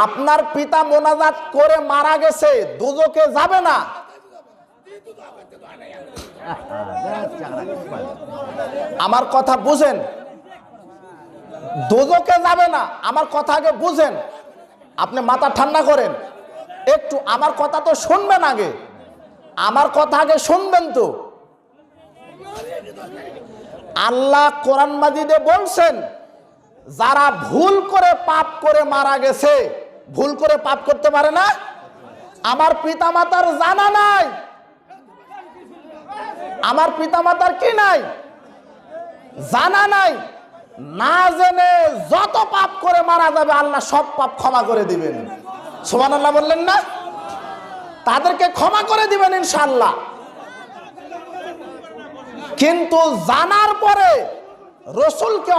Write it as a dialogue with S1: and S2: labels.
S1: আপনার পিতা মোনাজাত করে মারা গেছে, দুজকে যাবে না। আমার কথা বুঝেন, দুজকে যাবে না, আমার কথা আগে বুঝেন। আপনি মাথা ঠান্ডা করেন একটু, আমার কথা তো শুনবেন আগে, আমার কথা আগে শুনবেন তো। আল্লাহ কোরআন মাজিদে বলছেন, যারা ভুল করে পাপ করে মারা গেছে, ভুল করে পাপ করতে পারে না, আমার পিতামাতার জানা নাই, আমার পিতামাতার কি নাই, জানা নাই, না জেনে যত পাপ করে মারা যাবে আল্লাহ সব পাপ ক্ষমা করে দিবেন। সুবহানাল্লাহ বললেন না? তাদেরকে ক্ষমা করে দিবেন ইনশাআল্লাহ। কিন্তু জানার পরে রসুলকে